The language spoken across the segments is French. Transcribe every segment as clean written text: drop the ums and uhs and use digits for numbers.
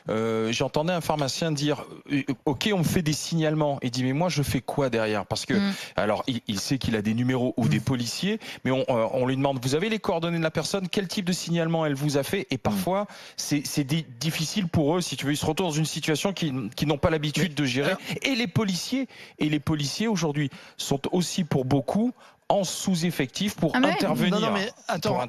j'entendais un pharmacien dire ok, on me fait des signalements. Il dit mais moi je fais quoi derrière? Parce que alors il sait qu'il a des numéros ou des policiers, mais on lui demande vous avez les coordonnées de la personne, quel type de signalement elle vous a fait? Et parfois c'est difficile pour eux, si tu veux, ils se retrouvent dans une situation qu'ils n'ont pas l'habitude de gérer. Et les policiers aujourd'hui sont aussi pour beaucoup en sous-effectif pour intervenir. Non, mais attends,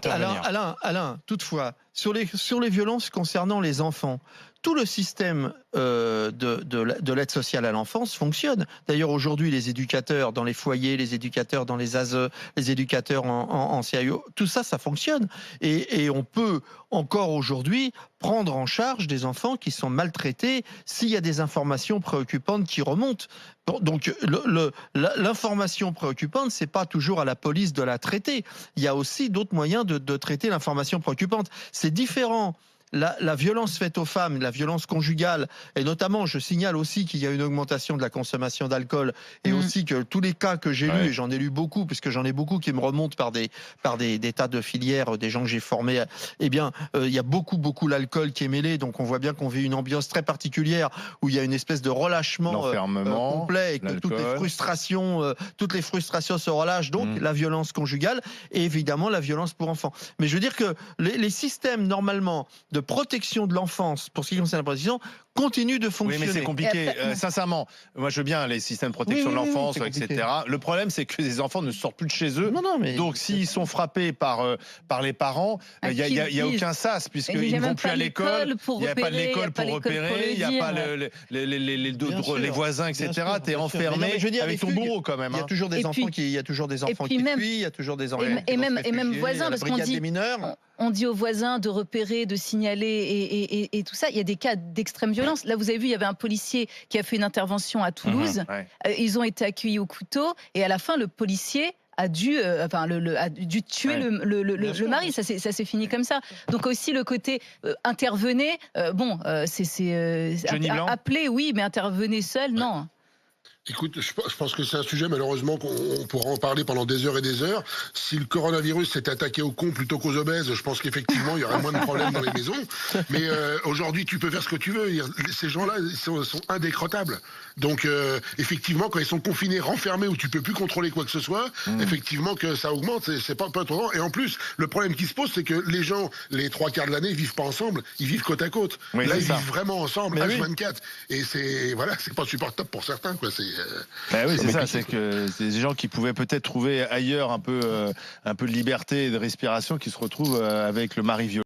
Alain, toutefois, sur les violences concernant les enfants, tout le système de l'aide sociale à l'enfance fonctionne. D'ailleurs, aujourd'hui, les éducateurs dans les foyers, les éducateurs dans les ASE, les éducateurs en CAO, tout ça, ça fonctionne. Et on peut encore aujourd'hui prendre en charge des enfants qui sont maltraités s'il y a des informations préoccupantes qui remontent. Donc, l'information préoccupante, c'est pas toujours à la police de la traiter. Il y a aussi d'autres moyens de traiter l'information préoccupante. C'est différent. La violence faite aux femmes, la violence conjugale, et notamment, je signale aussi qu'il y a une augmentation de la consommation d'alcool, et aussi que tous les cas que j'ai lus, et j'en ai lu beaucoup, puisque j'en ai beaucoup qui me remontent par des tas de filières, des gens que j'ai formés, eh bien, il y a beaucoup l'alcool qui est mêlé, donc on voit bien qu'on vit une ambiance très particulière, où il y a une espèce de relâchement complet, et que toutes les frustrations se relâchent, donc la violence conjugale, et évidemment la violence pour enfants. Mais je veux dire que les systèmes, normalement, de protection de l'enfance, pour ce qui concerne la protection, continue de fonctionner. Oui, mais c'est compliqué. Sincèrement, moi je veux bien les systèmes de protection de l'enfance, etc. Le problème, c'est que les enfants ne sortent plus de chez eux. Donc s'ils sont frappés par les parents, il n'y a aucun sas, puisqu'ils ne vont plus à l'école. Il n'y a pas de l'école pour repérer, il n'y a pas les voisins, etc. Tu es enfermé avec ton bourreau quand même. Il y a toujours des enfants qui fuient, il y a toujours des enfants et même voisins, parce qu'on dit on dit aux voisins de repérer, de signaler et tout ça. Il y a des cas d'extrême violence. Là, vous avez vu, il y avait un policier qui a fait une intervention à Toulouse. Ils ont été accueillis au couteau et à la fin, le policier a dû tuer le mari. Ça s'est fini comme ça. Donc aussi le côté intervenez. C'est appeler, oui, mais intervenez seul, non. Écoute, je pense que c'est un sujet, malheureusement, qu'on pourra en parler pendant des heures et des heures. Si le coronavirus s'était attaqué aux cons plutôt qu'aux obèses, je pense qu'effectivement, il y aurait moins de problèmes dans les maisons. Mais aujourd'hui, tu peux faire ce que tu veux. Ces gens-là sont indécrottables. Donc, effectivement, quand ils sont confinés, renfermés, où tu peux plus contrôler quoi que ce soit, effectivement que ça augmente, c'est pas trop. Et en plus, le problème qui se pose, c'est que les gens, les 3/4 de l'année, ils vivent pas ensemble. Ils vivent côte à côte. Là, ils vivent vraiment ensemble, H24. Et c'est pas supportable pour certains, quoi. Oui, c'est ça, c'est que c'est des gens qui pouvaient peut-être trouver ailleurs un peu de liberté et de respiration qui se retrouvent avec le mari violent.